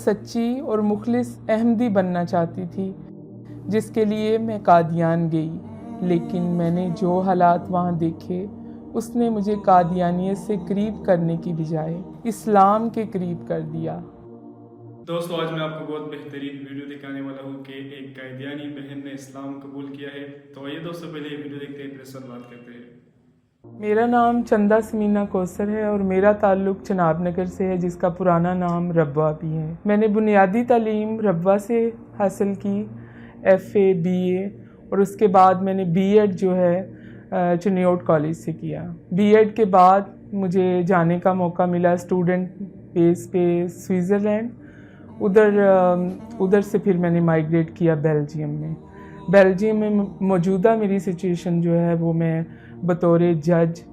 सच्ची और मुखलिस अहमदी बनना चाहती थी, जिसके लिए मैं कादियान गई। लेकिन मैंने जो हालात वहाँ देखे उसने मुझे कादियानियत से करीब करने की बजाय इस्लाम के करीब कर दिया। दोस्तों, आज मैं आपको बहुत बेहतरीन वीडियो दिखाने वाला हूँ कि एक कादियानी बहन ने इस्लाम कबूल किया है। तो आइए दोस्तों, पहले ये वीडियो देखते हैं, फिर इस पर बात करते हैं। मेरा नाम चंदा समीना कौसर है और मेरा ताल्लुक़ चनाब नगर से है, जिसका पुराना नाम रब्वा भी है। मैंने बुनियादी तालीम रब्वा से हासिल की, FA BA, और उसके बाद मैंने B.Ed जो है चुनियोट कॉलेज से किया। B.Ed के बाद मुझे जाने का मौका मिला स्टूडेंट बेस पे स्विट्ज़रलैंड। उधर से फिर मैंने माइग्रेट किया बेल्जियम में। बेल्जियम में मौजूदा मेरी सिचुएशन जो है वो मैं बतौर जज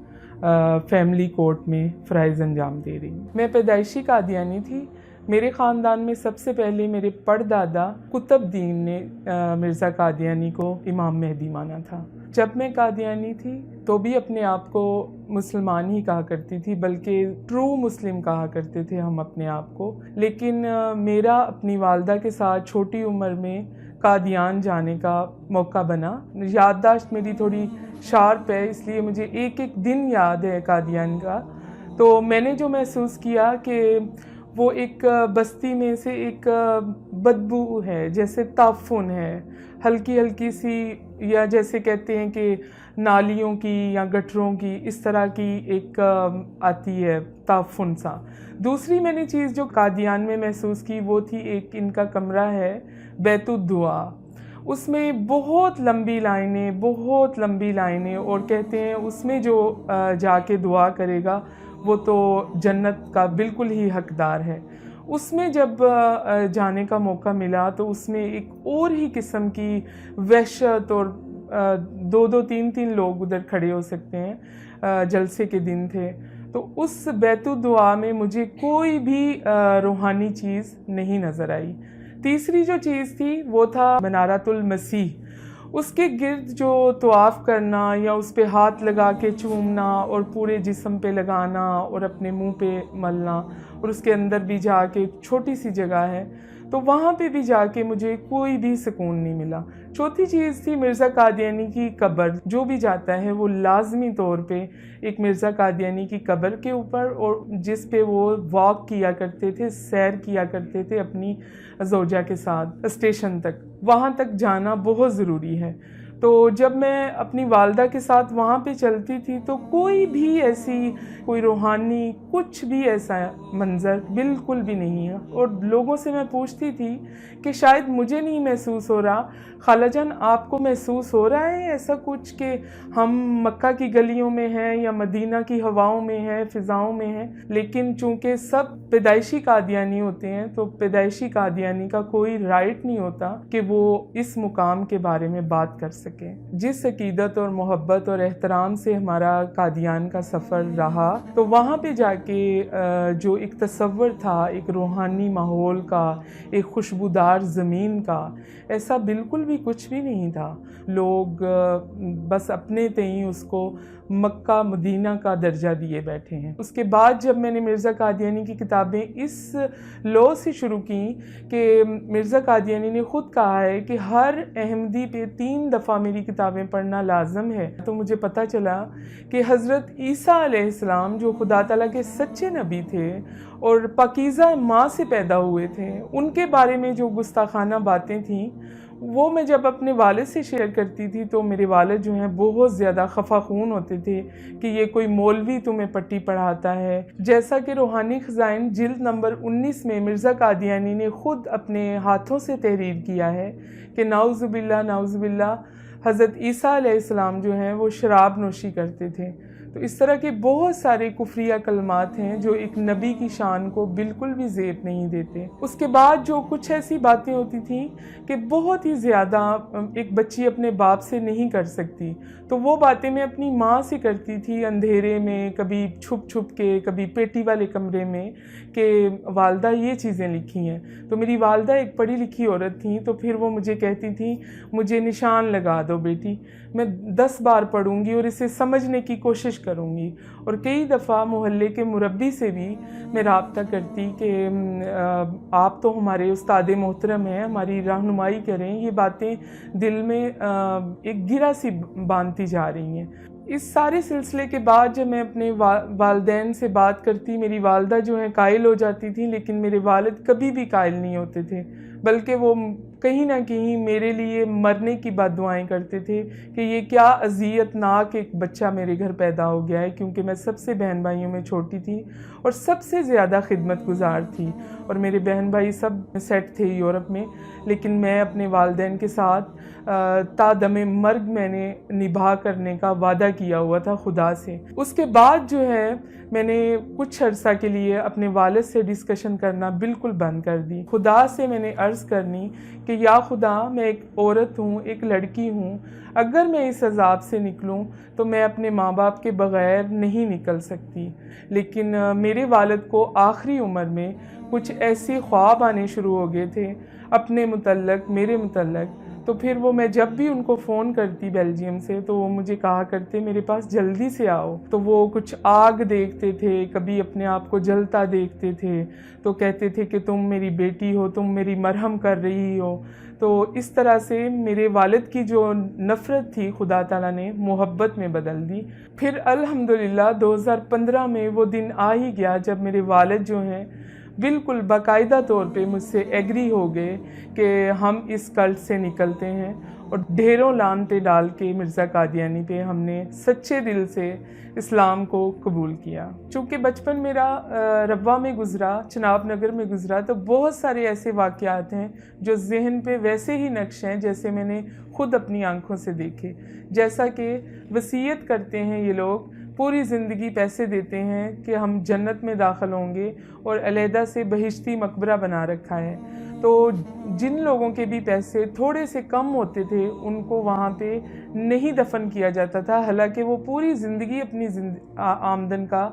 फैमिली कोर्ट में फ़राइज़ अंजाम दे रही हूँ। मैं पैदाइशी कादियानी थी। मेरे ख़ानदान में सबसे पहले मेरे परदादा कुतुबुद्दीन ने मिर्ज़ा कादियानी को इमाम मेहदी माना था। जब मैं कादियानी थी तो भी अपने आप को मुसलमान ही कहा करती थी, बल्कि ट्रू मुस्लिम कहा करते थे हम अपने आप को। लेकिन मेरा अपनी वालदा के साथ छोटी उम्र में कादियान जाने का मौका बना। याददाश्त मेरी थोड़ी शार्प है, इसलिए मुझे एक एक दिन याद है कादियान का। तो मैंने जो महसूस किया कि वो एक बस्ती में से एक बदबू है, जैसे ताफुन है, हल्की हल्की सी, या जैसे कहते हैं कि नालियों की या गटरों की, इस तरह की एक आती है ताफुन सा। दूसरी मैंने चीज़ जो कादियान में महसूस की वो थी, एक इनका कमरा है बैतुद्दुआ। उसमें बहुत लंबी लाइनें, और कहते हैं उसमें जो जाके दुआ करेगा वो तो जन्नत का बिल्कुल ही हकदार है। उसमें जब जाने का मौका मिला तो उसमें एक और ही किस्म की वहशत, और 2-2, 3-3 लोग उधर खड़े हो सकते हैं। जलसे के दिन थे, तो उस बैतुद्दुआ में मुझे कोई भी रूहानी चीज़ नहीं नज़र आई। तीसरी जो चीज़ थी वो था मनारतुल मसीह। उसके गिर्द जो तवाफ़ करना या उस पे हाथ लगा के चूमना और पूरे जिस्म पे लगाना और अपने मुंह पे मलना, और उसके अंदर भी जाके छोटी सी जगह है, तो वहाँ पे भी जाके मुझे कोई भी सुकून नहीं मिला। चौथी चीज़ थी मिर्ज़ा कादियानी की कब्र। जो भी जाता है वो लाजमी तौर पे एक मिर्ज़ा कादियानी की कब्र के ऊपर, और जिस पे वो वॉक किया करते थे, सैर किया करते थे अपनी ज़ौजा के साथ स्टेशन तक, वहाँ तक जाना बहुत ज़रूरी है। तो जब मैं अपनी वालदा के साथ वहाँ पे चलती थी तो कोई भी ऐसी कोई रूहानी कुछ भी ऐसा मंज़र बिल्कुल भी नहीं है। और लोगों से मैं पूछती थी कि शायद मुझे नहीं महसूस हो रहा, खालाजान आपको महसूस हो रहा है ऐसा कुछ कि हम मक्का की गलियों में हैं या मदीना की हवाओं में हैं, फ़िज़ाओं में हैं। लेकिन चूँकि सब पैदाइशी कादियानी होते हैं तो पैदाइशी कादियानी का कोई राइट नहीं होता कि वो इस मुकाम के बारे में बात कर सके। जिस अकीदत और मोहब्बत और एहतराम से हमारा कादियान का सफ़र रहा, तो वहाँ पे जाके जो एक तसव्वुर था एक रूहानी माहौल का, एक खुशबूदार ज़मीन का, ऐसा बिल्कुल भी कुछ भी नहीं था। लोग बस अपने तय उसको मक्का मदीना का दर्जा दिए बैठे हैं। उसके बाद जब मैंने मिर्ज़ा कादियानी की किताबें इस लॉ से शुरू की कि मिर्ज़ा कादियानी ने ख़ुद कहा है कि हर अहमदी पे 3 दफ़ा मेरी किताबें पढ़ना लाजम है, तो मुझे पता चला कि हज़रत ईसा अलैहिस्सलाम जो खुदा ताला के सच्चे नबी थे और पाकीज़ा माँ से पैदा हुए थे, उनके बारे में जो गुस्ताखाना बातें थीं वो मैं जब अपने वालिद से शेयर करती थी तो मेरे वालिद जो हैं बहुत ज़्यादा खफा खून होते थे कि ये कोई मौलवी तुम्हें पट्टी पढ़ाता है। जैसा कि रूहानी ख़ज़ाइन जिल्द नंबर 19 में मिर्ज़ा कादियानी ने ख़ुद अपने हाथों से तहरीर किया है कि नाउज़ुबिल्लाह हज़रत ईसा अलैहिस्सलाम जो हैं वो शराब नोशी करते थे। तो इस तरह के बहुत सारे कुफ्रिया कलमात हैं जो एक नबी की शान को बिल्कुल भी ज़ेब नहीं देते। उसके बाद जो कुछ ऐसी बातें होती थी कि बहुत ही ज़्यादा एक बच्ची अपने बाप से नहीं कर सकती, तो वो बातें मैं अपनी माँ से करती थी अंधेरे में, कभी छुप छुप के, कभी पेटी वाले कमरे में, कि वालदा ये चीज़ें लिखी हैं। तो मेरी वालदा एक पढ़ी लिखी औरत थी, तो फिर वो मुझे कहती थी मुझे निशान लगा दो बेटी, मैं 10 बार पढ़ूंगी और इसे समझने की कोशिश کروں گی. اور کئی دفعہ محلے کے مربی سے بھی میں رابطہ کرتی کہ آپ تو ہمارے استاد محترم ہیں, ہماری رہنمائی کریں, یہ باتیں دل میں ایک گرہ سی باندھتی جا رہی ہیں. اس سارے سلسلے کے بعد جب میں اپنے والدین سے بات کرتی, میری والدہ جو ہیں قائل ہو جاتی تھیں, لیکن میرے والد کبھی بھی قائل نہیں ہوتے تھے, بلکہ وہ کہیں نہ کہیں میرے لیے مرنے کی بد دعائیں کرتے تھے کہ یہ کیا اذیت ناک ایک بچہ میرے گھر پیدا ہو گیا ہے, کیونکہ میں سب سے بہن بھائیوں میں چھوٹی تھی اور سب سے زیادہ خدمت گزار تھی, اور میرے بہن بھائی سب سیٹ تھے یورپ میں, لیکن میں اپنے والدین کے ساتھ تا دم مرگ میں نے نبھا کرنے کا وعدہ کیا ہوا تھا خدا سے. اس کے بعد جو ہے میں نے کچھ عرصہ کے لیے اپنے والد سے ڈسکشن کرنا بالکل بند کر دی. خدا سے میں نے عرض کرنی کہ یا خدا, میں ایک عورت ہوں, ایک لڑکی ہوں, اگر میں اس عذاب سے نکلوں تو میں اپنے ماں باپ کے بغیر نہیں نکل سکتی. لیکن میرے والد کو آخری عمر میں کچھ ایسے خواب آنے شروع ہو گئے تھے اپنے متعلق, میرے متعلق, تو پھر وہ میں جب بھی ان کو فون کرتی بیلجیم سے تو وہ مجھے کہا کرتے میرے پاس جلدی سے آؤ. تو وہ کچھ آگ دیکھتے تھے, کبھی اپنے آپ کو جلتا دیکھتے تھے, تو کہتے تھے کہ تم میری بیٹی ہو, تم میری مرہم کر رہی ہو. تو اس طرح سے میرے والد کی جو نفرت تھی خدا تعالیٰ نے محبت میں بدل دی. پھر الحمدللہ 2015 میں وہ دن آ ہی گیا جب میرے والد جو ہیں بالکل باقاعدہ طور پہ مجھ سے ایگری ہو گئے کہ ہم اس کلٹ سے نکلتے ہیں, اور ڈھیروں لعنتیں ڈال کے مرزا قادیانی پہ ہم نے سچے دل سے اسلام کو قبول کیا. چونکہ بچپن میرا ربوہ میں گزرا, چناب نگر میں گزرا, تو بہت سارے ایسے واقعات ہیں جو ذہن پہ ویسے ہی نقش ہیں جیسے میں نے خود اپنی آنکھوں سے دیکھے. جیسا کہ وصیت کرتے ہیں یہ لوگ, پوری زندگی پیسے دیتے ہیں کہ ہم جنت میں داخل ہوں گے, اور علیحدہ سے بہشتی مقبرہ بنا رکھا ہے. تو جن لوگوں کے بھی پیسے تھوڑے سے کم ہوتے تھے ان کو وہاں پہ نہیں دفن کیا جاتا تھا, حالانکہ وہ پوری زندگی اپنی آمدن کا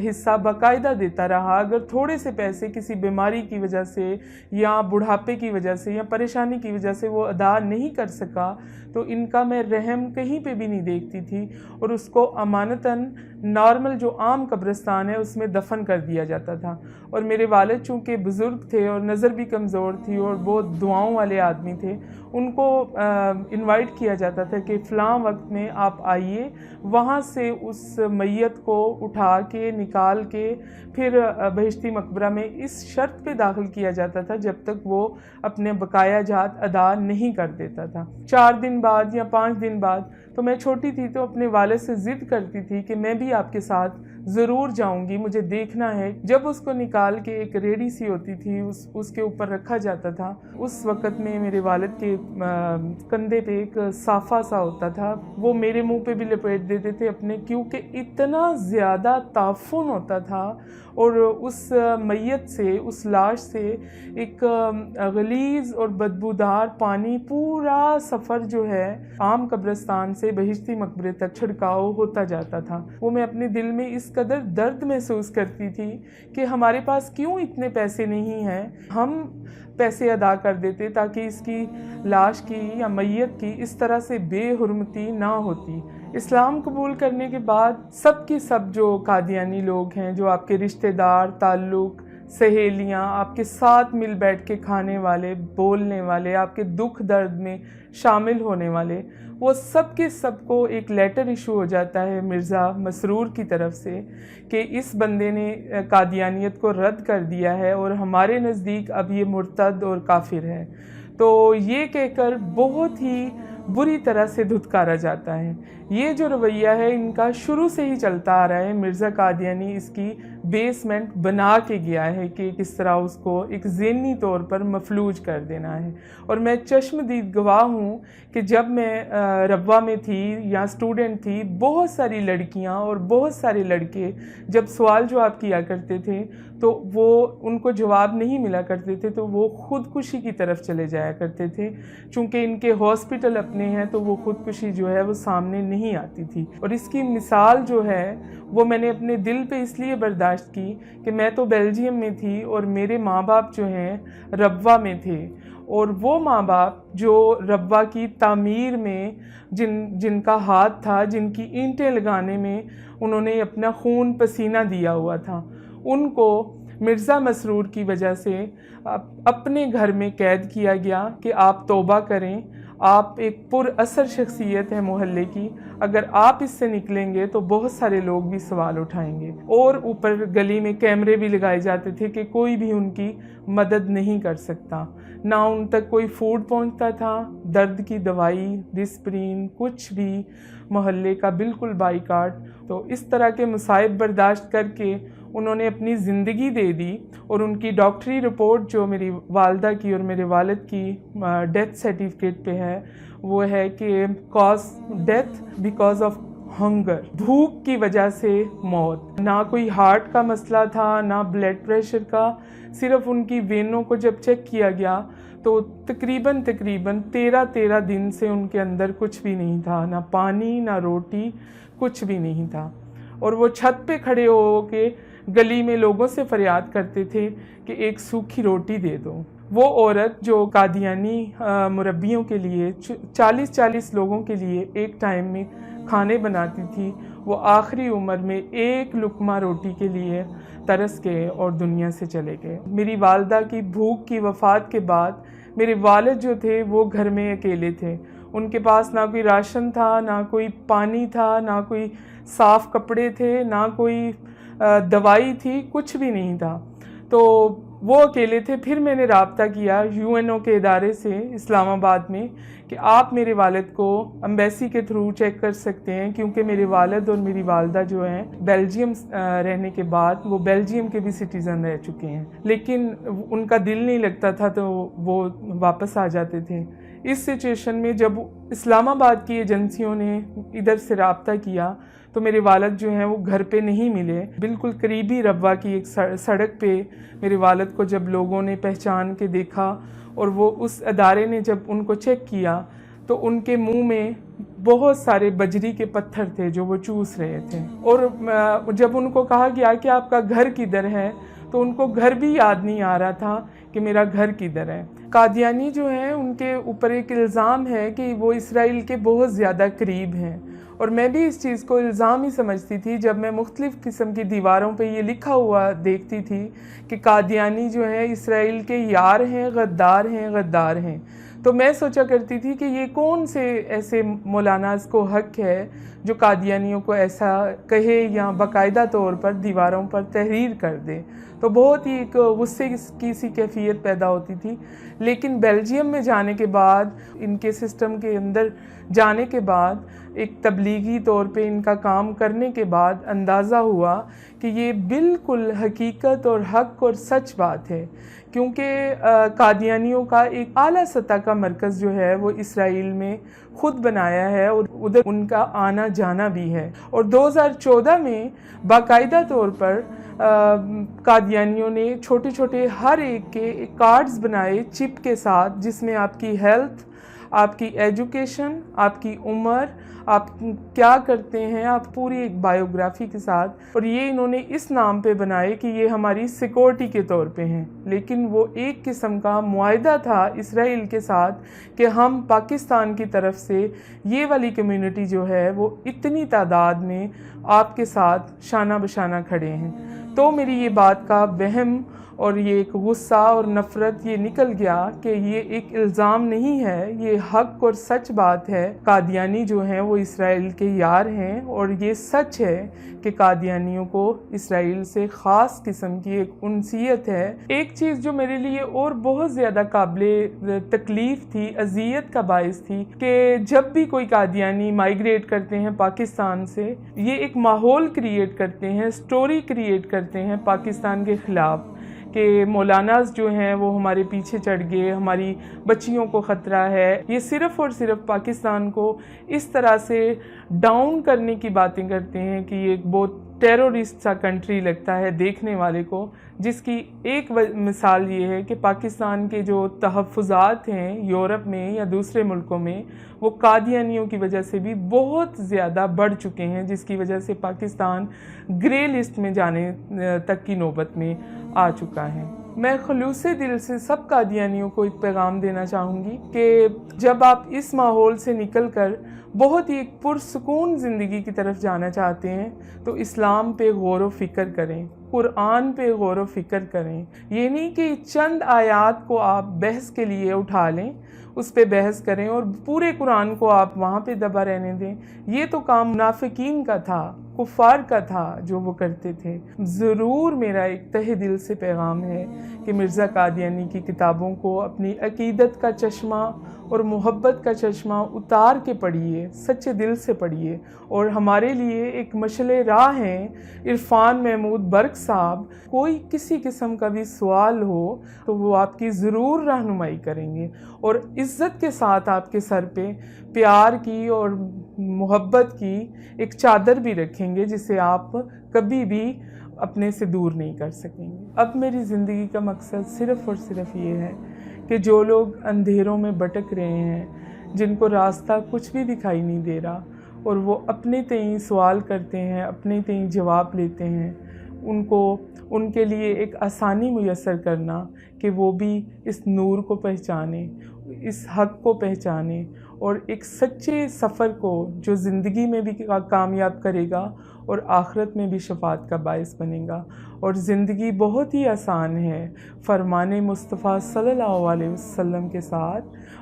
حصہ باقاعدہ دیتا رہا. اگر تھوڑے سے پیسے کسی بیماری کی وجہ سے یا بڑھاپے کی وجہ سے یا پریشانی کی وجہ سے وہ ادا نہیں کر سکا تو ان کا میں رحم کہیں پہ بھی نہیں دیکھتی تھی, اور اس کو امانتاً نارمل جو عام قبرستان ہے اس میں دفن کر دیا جاتا تھا. اور میرے والد چونکہ بزرگ تھے اور نظر بھی کمزور تھی اور بہت دعاؤں والے آدمی تھے, ان کو انوائٹ کیا جاتا تھا کہ فلاں وقت میں آپ آئیے, وہاں سے اس میت کو اٹھا کے نکال کے پھر بہشتی مقبرہ میں اس شرط پہ داخل کیا جاتا تھا جب تک وہ اپنے بقایا جات ادا نہیں کر دیتا تھا. 4 دن بعد یا 5 دن بعد, تو میں چھوٹی تھی تو اپنے والد سے ضد کرتی تھی کہ میں بھی آپ کے ساتھ ضرور جاؤں گی, مجھے دیکھنا ہے. جب اس کو نکال کے ایک ریڑھی سی ہوتی تھی اس کے اوپر رکھا جاتا تھا, اس وقت میں میرے والد کے کندھے پہ ایک صافہ سا ہوتا تھا, وہ میرے منہ پہ بھی لپیٹ دیتے تھے اپنے, کیونکہ اتنا زیادہ تعفن ہوتا تھا. اور اس میت سے, اس لاش سے ایک غلیظ اور بدبودار پانی پورا سفر جو ہے عام قبرستان سے بہشتی مقبرے تک چھڑکاؤ ہوتا جاتا تھا. وہ میں اپنے دل میں اس قدر درد محسوس کرتی تھی کہ ہمارے پاس کیوں اتنے پیسے نہیں ہیں, ہم پیسے ادا کر دیتے تاکہ اس کی لاش کی یا میت کی اس طرح سے بے حرمتی نہ ہوتی. اسلام قبول کرنے کے بعد سب کی سب جو قادیانی لوگ ہیں, جو آپ کے رشتہ دار, تعلق, سہیلیاں, آپ کے ساتھ مل بیٹھ کے کھانے والے, بولنے والے, آپ کے دکھ درد میں شامل ہونے والے, وہ سب کے سب کو ایک لیٹر ایشو ہو جاتا ہے مرزا مسرور کی طرف سے کہ اس بندے نے قادیانیت کو رد کر دیا ہے اور ہمارے نزدیک اب یہ مرتد اور کافر ہے. تو یہ کہہ کر بہت ہی بری طرح سے دھتکارا جاتا ہے. یہ جو رویہ ہے ان کا شروع سے ہی چلتا آ رہا ہے. مرزا قادیانی اس کی بیسمنٹ بنا کے گیا ہے کہ کس طرح اس کو ایک ذہنی طور پر مفلوج کر دینا ہے. اور میں چشم دید گواہ ہوں کہ جب میں ربوہ میں تھی یا اسٹوڈنٹ تھی, بہت ساری لڑکیاں اور بہت سارے لڑکے جب سوال جواب کیا کرتے تھے تو وہ ان کو جواب نہیں ملا کرتے تھے تو وہ خودکشی کی طرف چلے جایا کرتے تھے. چونکہ ان کے ہاسپٹل اپنے ہیں تو وہ خودکشی جو ہے وہ سامنے نہیں آتی تھی. اور اس کی مثال جو ہے وہ میں نے اپنے دل پہ اس لیے برداشت کی کہ میں تو بیلجیم میں تھی اور میرے ماں باپ جو ہیں ربوہ میں تھے, اور وہ ماں باپ جو ربوہ کی تعمیر میں جن کا ہاتھ تھا، جن کی اینٹیں لگانے میں انہوں نے اپنا خون پسینہ دیا ہوا تھا، ان کو مرزا مسرور کی وجہ سے اپنے گھر میں قید کیا گیا کہ آپ توبہ کریں، آپ ایک پر اثر شخصیت ہے محلے کی، اگر آپ اس سے نکلیں گے تو بہت سارے لوگ بھی سوال اٹھائیں گے۔ اور اوپر گلی میں کیمرے بھی لگائے جاتے تھے کہ کوئی بھی ان کی مدد نہیں کر سکتا، نہ ان تک کوئی فوڈ پہنچتا تھا، درد کی دوائی، ڈسپرین، کچھ بھی، محلے کا بالکل بائیکاٹ۔ تو اس طرح کے مصائب برداشت کر کے انہوں نے اپنی زندگی دے دی، اور ان کی ڈاکٹری رپورٹ جو میری والدہ کی اور میرے والد کی ڈیتھ سرٹیفکیٹ پہ ہے وہ ہے کہ ڈیتھ بیکاز آف ہنگر، بھوک کی وجہ سے موت۔ نہ کوئی ہارٹ کا مسئلہ تھا، نہ بلڈ پریشر کا، صرف ان کی وینوں کو جب چیک کیا گیا تو تقریباً 13 دن سے ان کے اندر کچھ بھی نہیں تھا، نہ پانی نہ روٹی، کچھ بھی نہیں تھا۔ اور وہ چھت پہ کھڑے ہو کے گلی میں لوگوں سے فریاد کرتے تھے کہ ایک سوکھی روٹی دے دو۔ وہ عورت جو قادیانی مربیوں کے لیے 40 لوگوں کے لیے ایک ٹائم میں کھانے بناتی تھی، وہ آخری عمر میں ایک لقمہ روٹی کے لیے ترس گئے اور دنیا سے چلے گئے۔ میری والدہ کی بھوک کی وفات کے بعد میرے والد جو تھے وہ گھر میں اکیلے تھے، ان کے پاس نہ کوئی راشن تھا، نہ کوئی پانی تھا، نہ کوئی صاف کپڑے تھے، نہ کوئی دوائی تھی، کچھ بھی نہیں تھا۔ تو وہ اکیلے تھے۔ پھر میں نے رابطہ کیا UNO کے ادارے سے اسلام آباد میں کہ آپ میرے والد کو امبیسی کے تھرو چیک کر سکتے ہیں، کیونکہ میرے والد اور میری والدہ جو ہیں بیلجیم رہنے کے بعد وہ بیلجیم کے بھی سٹیزن رہ چکے ہیں، لیکن ان کا دل نہیں لگتا تھا تو وہ واپس آ جاتے تھے۔ اس سچویشن میں جب اسلام آباد کی ایجنسیوں نے ادھر سے رابطہ کیا تو میرے والد جو ہیں وہ گھر پہ نہیں ملے۔ بالکل قریبی ربوہ کی ایک سڑک پہ میرے والد کو جب لوگوں نے پہچان کے دیکھا اور وہ اس ادارے نے جب ان کو چیک کیا تو ان کے منہ میں بہت سارے بجری کے پتھر تھے جو وہ چوس رہے تھے، اور جب ان کو کہا گیا کہ آپ کا گھر کدھر ہے تو ان کو گھر بھی یاد نہیں آ رہا تھا کہ میرا گھر کدھر ہے۔ قادیانی جو ہیں ان کے اوپر ایک الزام ہے کہ وہ اسرائیل کے بہت زیادہ قریب ہیں، اور میں بھی اس چیز کو الزام ہی سمجھتی تھی جب میں مختلف قسم کی دیواروں پہ یہ لکھا ہوا دیکھتی تھی کہ قادیانی جو ہیں اسرائیل کے یار ہیں، غدار ہیں، غدار ہیں۔ تو میں سوچا کرتی تھی کہ یہ کون سے ایسے مولاناز کو حق ہے جو قادیانیوں کو ایسا کہے یا باقاعدہ طور پر دیواروں پر تحریر کر دے۔ تو بہت ہی ایک غصے کی سی کیفیت پیدا ہوتی تھی۔ لیکن بیلجیم میں جانے کے بعد، ان کے سسٹم کے اندر جانے کے بعد، ایک تبلیغی طور پہ ان کا کام کرنے کے بعد اندازہ ہوا کہ یہ بالکل حقیقت اور حق اور سچ بات ہے، کیونکہ قادیانیوں کا ایک اعلیٰ سطح کا مرکز جو ہے وہ اسرائیل میں خود بنایا ہے، اور ادھر ان کا آنا جانا بھی ہے۔ اور 2014 میں باقاعدہ طور پر قادیانیوں نے چھوٹے چھوٹے ہر ایک کے کارڈز بنائے چپ کے ساتھ، جس میں آپ کی ہیلتھ، آپ کی ایجوکیشن، آپ کی عمر، آپ کیا کرتے ہیں، آپ پوری ایک بائیوگرافی کے ساتھ، اور یہ انہوں نے اس نام پہ بنائے کہ یہ ہماری سیکورٹی کے طور پہ ہیں۔ لیکن وہ ایک قسم کا معاہدہ تھا اسرائیل کے ساتھ کہ ہم پاکستان کی طرف سے یہ والی کمیونٹی جو ہے وہ اتنی تعداد میں آپ کے ساتھ شانہ بشانہ کھڑے ہیں۔ تو میری یہ بات کا وہم اور یہ ایک غصہ اور نفرت یہ نکل گیا کہ یہ ایک الزام نہیں ہے، یہ حق اور سچ بات ہے۔ قادیانی جو ہیں وہ اسرائیل کے یار ہیں، اور یہ سچ ہے کہ قادیانیوں کو اسرائیل سے خاص قسم کی ایک انسیت ہے۔ ایک چیز جو میرے لیے اور بہت زیادہ قابل تکلیف تھی، اذیت کا باعث تھی، کہ جب بھی کوئی قادیانی مائیگریٹ کرتے ہیں پاکستان سے، یہ ایک ماحول کریٹ کرتے ہیں، سٹوری کریٹ کرتے ہیں پاکستان کے خلاف، کہ مولاناز جو ہیں وہ ہمارے پیچھے چڑھ گئے، ہماری بچیوں کو خطرہ ہے۔ یہ صرف اور صرف پاکستان کو اس طرح سے ڈاؤن کرنے کی باتیں کرتے ہیں کہ یہ ایک بہت ٹیرورسٹ سا کنٹری لگتا ہے دیکھنے والے کو، جس کی ایک مثال یہ ہے کہ پاکستان کے جو تحفظات ہیں یورپ میں یا دوسرے ملکوں میں، وہ قادیانیوں کی وجہ سے بھی بہت زیادہ بڑھ چکے ہیں، جس کی وجہ سے پاکستان گرے لسٹ میں جانے تک کی نوبت میں آ چکا ہے۔ मैं खलूस दिल से सब कादियानियों को एक पैगाम देना चाहूँगी कि जब आप इस माहौल से निकलकर बहुत ही एक पुरसुकून ज़िंदगी की तरफ जाना चाहते हैं तो इस्लाम पे गौर व फिक्र करें, कुरान पे गौर व फिक्र करें। ये नहीं कि चंद आयात को आप बहस के लिए उठा लें, उस पे बहस करें और पूरे कुरान को आप वहाँ पे दबा रहने दें। ये तो काम मुनाफिकीन का था, कुफ़ार का था जो वो करते थे। ज़रूर मेरा एक तहे दिल से पैगाम है कि मिर्ज़ा कादियानी की किताबों को अपनी अकीदत का चश्मा और मोहब्बत का चश्मा उतार के पढ़िए, सच्चे दिल से पढ़िए। और हमारे लिए एक मशले राह हैं इरफान महमूद बर्क साहब, कोई किसी किस्म का भी सवाल हो तो वो आपकी ज़रूर रहनुमाई करेंगे और इज़्ज़त के साथ आपके सर पे प्यार की और मोहब्बत की एक चादर भी रखेंगे जिसे आप कभी भी अपने से दूर नहीं कर सकेंगे। अब मेरी ज़िंदगी का मकसद सिर्फ़ और सिर्फ ये है कि जो लोग अंधेरों में भटक रहे हैं, जिनको रास्ता कुछ भी दिखाई नहीं दे रहा और वो अपने तय सवाल करते हैं, अपने तय जवाब लेते हैं, उनके लिए एक आसानी मुयस्सर करना कि वो भी इस नूर को पहचाने, इस हक़ को पहचाने और एक सच्चे सफ़र को जो ज़िंदगी में भी कामयाब करेगा और आखिरत में भी शफात का बायस बनेगा। और ज़िंदगी बहुत ही आसान है फरमाने मुस्तफ़ा सल्लल्लाहु अलैहि वसल्लम के साथ,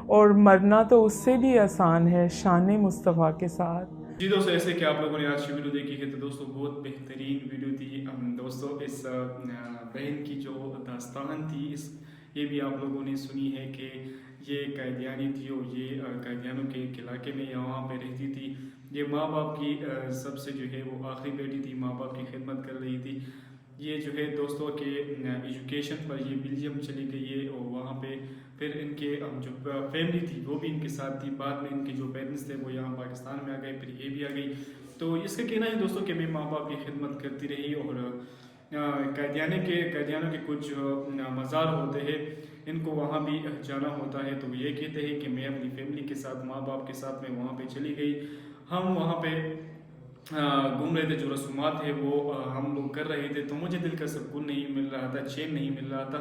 और मरना तो उससे भी आसान है शान मुस्तफ़ा के साथ। जी दोस्तों, ऐसे कि आप लोगों ने आज की वीडियो देखी है तो दोस्तों बहुत बेहतरीन वीडियो थी। दोस्तों इस बहन की जो दास्तान थी ये भी आप लोगों ने सुनी है कि ये कैदियानी थी और ये कैदियानों के एक इलाके में यहाँ पे रहती थी। ये माँ बाप की सबसे जो है वो आखिरी बेटी थी, माँ बाप की खिदमत कर रही थी। ये जो है दोस्तों के एजुकेशन पर ये बेल्जियम चली गई है और वहाँ पे फिर इनके जो फैमिली थी वो भी इनके साथ थी। बाद में इनके जो पेरेंट्स थे वो यहाँ पाकिस्तान में आ गए, फिर ये भी आ गई। तो इसका कहना है दोस्तों कि मैं माँ बाप की खिदमत करती रही और कैदियानों के कुछ मज़ार होते हैं, इनको वहाँ भी जाना होता है। तो ये कहते हैं कि मैं अपनी फैमिली के साथ, माँ बाप के साथ मैं वहाँ पे चली गई। हम वहाँ पे घूम रहे थे, जो रसूमात है वो हम लोग कर रहे थे। तो मुझे दिल का सुकून नहीं मिल रहा था, चैन नहीं मिल रहा था।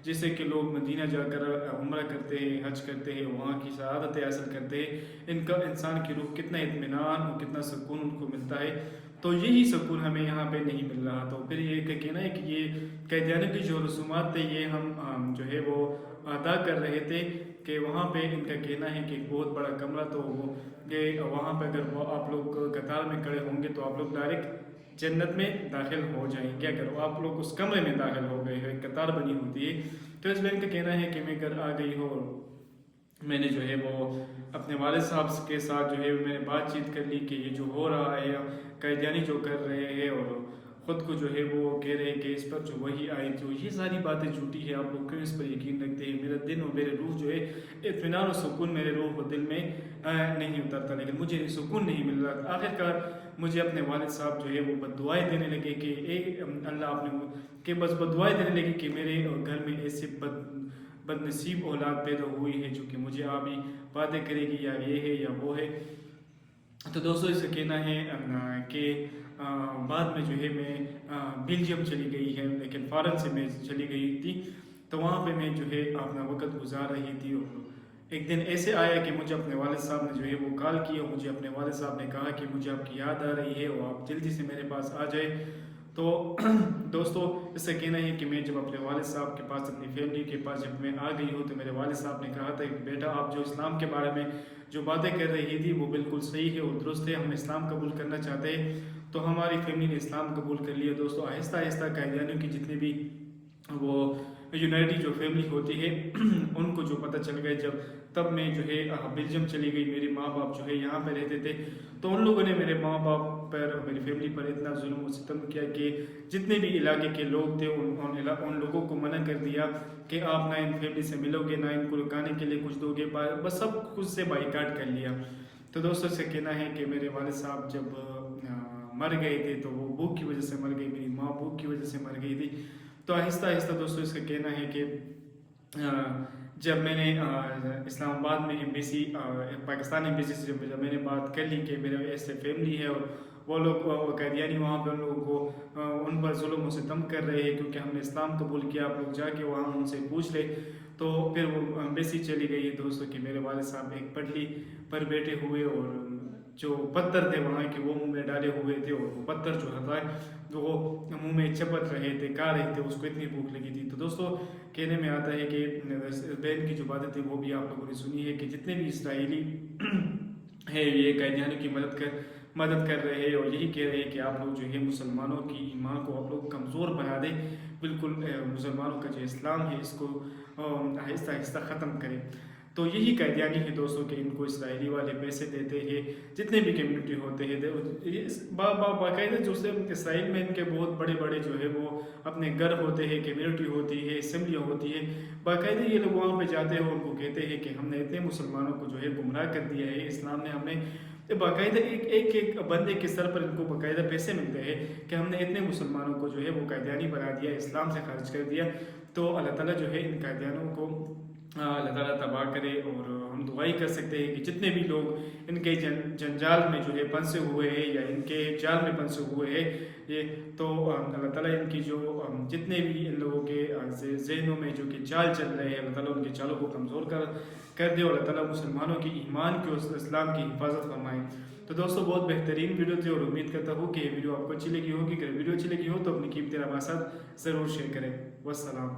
जैसे कि लोग मदीना जाकर उम्रा करते हैं, हज करते हैं, वहाँ की शहादतें हासिल करते हैं, इनका इंसान की रूह कितना इत्मीनान और कितना सुकून उनको मिलता है। तो यही सुकून हमें यहाँ पे नहीं मिल रहा। तो फिर ये कहना है कि ये कैदियानों की जो रसूमात थे ये हम जो है वो अदा कर रहे थे कि वहाँ पे इनका कहना है कि बहुत बड़ा कमरा, तो वो कि वहाँ पे अगर वो आप लोग कतार में खड़े होंगे तो आप लोग डायरेक्ट जन्नत में दाखिल हो जाएंगे। अगर आप लोग उस कमरे में दाखिल हो गए हो, एक कतार बनी होती है। तो इस बहन का कहना है कि मैं घर आ गई हो, मैंने जो है वो अपने वालिद साहब के साथ जो है मैंने बातचीत कर ली कि ये जो हो रहा है, कैदियानी जो कर रहे हैं और ख़ुद को जो है वो कह रहे हैं कि इस पर जो वही आई, तो ये सारी बातें झूठी है। आप लोग क्यों इस पर यकीन रखते हैं? मेरा दिन और मेरे रूह जो है इत्मीनान और सुकून मेरे रूह और दिल में नहीं उतरता, लेकिन मुझे सुकून नहीं मिल रहा। आखिरकार मुझे अपने वालिद साहब जो है वो बददुआएं देने लगे कि अल्लाह आपने के बस बददुआएं देने लगे कि मेरे घर में ऐसे बदनसीब औलाद पैदा हुई है जो कि मुझे अभी बातें करेगी, या ये है या वो है। तो दोस्तों इसका कहना है कि बाद में जो है मैं बेल्जियम चली गई है, लेकिन फ़ॉरन से मैं चली गई थी। तो वहाँ पे मैं जो है अपना वक्त गुजार रही थी और एक दिन ऐसे आया कि मुझे अपने वालिद साहब ने जो है वो कॉल किया। मुझे अपने वालिद साहब ने कहा कि मुझे आपकी याद आ रही है और आप जल्दी से मेरे पास आ जाए। तो दोस्तों इससे कहना है कि मैं जब अपने वालिद साहब के पास, अपनी फैमिली के पास जब मैं आ गई हूँ तो मेरे वालिद साहब ने कहा था कि बेटा आप जो इस्लाम के बारे में जो बातें कर रही थी वो बिल्कुल सही है और दुरुस्त है, हम इस्लाम कबूल करना चाहते हैं। तो हमारी फैमिली ने इस्लाम कबूल कर लिया। दोस्तों आहिस्ता आहिस्ता कैदियानियों की जितनी भी वो यूनाइटेड जो फैमिली होती है उनको जो पता चल गया, जब तब मैं जो है बेल्जियम चली गई, मेरे माँ बाप जो है यहाँ पे रहते थे। तो उन लोगों ने मेरे माँ बाप पर, मेरी फैमिली पर इतना जुल्म और सितम किया कि जितने भी इलाके के लोग थे उन लोगों को मना कर दिया कि आप ना इन फैमिली से मिलोगे, ना इनको रुकाने के लिए कुछ दोगे, बस सब कुछ से बाइकाट कर लिया। तो दोस्तों से कहना है कि मेरे वालिद साहब जब मर गए थे तो वो भूख की वजह से मर गई, मेरी माँ भूख की वजह से मर गई थी। तो आहिस्ता आहिस्ता दोस्तों इसका कहना है कि जब मैंने इस्लामाबाद में एम्बेसी, पाकिस्तान एम्बेसी से जब मैंने बात कर ली कि मेरा ऐसे फैमिली है और वो लोग कैदियानी वहाँ पे उन लोगों को उन पर जुल्म और सितम कर रहे हैं क्योंकि हमने इस्लाम कबूल किया, आप लोग जाके वहाँ उनसे पूछ ले। तो फिर वो एम्बेसी चली गई है दोस्तों कि मेरे वालिद साहब एक पटली पर बैठे हुए और जो पत्थर थे वहाँ के वो मुंह में डाले हुए थे, और वो पत्थर जो था वो मुंह में चपट रहे थे, खा रहे थे, उसको इतनी भूख लगी थी। तो दोस्तों कहने में आता है कि बहन की जो बात थी वो भी आप लोगों ने सुनी है कि जितने भी इसराइली है ये कैदियानों की मदद कर रहे हैं और यही कह रहे हैं कि आप लोग जो है मुसलमानों की ईमान को आप लोग कमज़ोर बना दें, बिल्कुल मुसलमानों का जो इस्लाम है इसको आहिस्ता आहिस्ता ख़त्म करें। तो यही कैदियानी है दोस्तों कि इनको इसराइली वाले पैसे देते हैं, जितने भी कम्युनिटी होते हैं बाकायदा जो से इसराइल में इनके बहुत बड़े बड़े जो है वो अपने घर होते हैं, कम्युनिटी होती है, असम्बलियाँ होती है, बाकायदा ये लोग वहाँ पे जाते हैं और उनको कहते हैं कि हमने इतने मुसलमानों को जो है गुमराह कर दिया है, इस्लाम ने हमें बाकायदा एक बंदे के सर पर इनको बाकायदा पैसे मिलते हैं कि हमने इतने मुसलमानों को जो है वो कैदियानी बना दिया, इस्लाम से खारिज कर दिया। तो अल्लाह ताला जो है इन कैदियानों को अल्लाह ताला तबाह करे, और हम दुआ ही कर सकते हैं कि जितने भी लोग इनके जंजाल में जो है फंसे हुए हैं या इनके जाल में फंसे हुए हैं ये, तो अल्लाह ताला इनकी जो जितने भी इन लोगों के जहनों में जो कि चाल चल रहे हैं, अल्लाह ताला उनके चालों को कमज़ोर कर दे और अल्लाह ताला मुसलमानों की ईमान की और इस्लाम की हिफाजत फरमाए। तो दोस्तों बहुत बेहतरीन वीडियो थी और उम्मीद करता हूँ कि ये वीडियो आपको अच्छी लगी होगी। अगर वीडियो अच्छी लगी हो तो अपनी कीमती राय के साथ ज़रूर शेयर करें। वस्सलाम।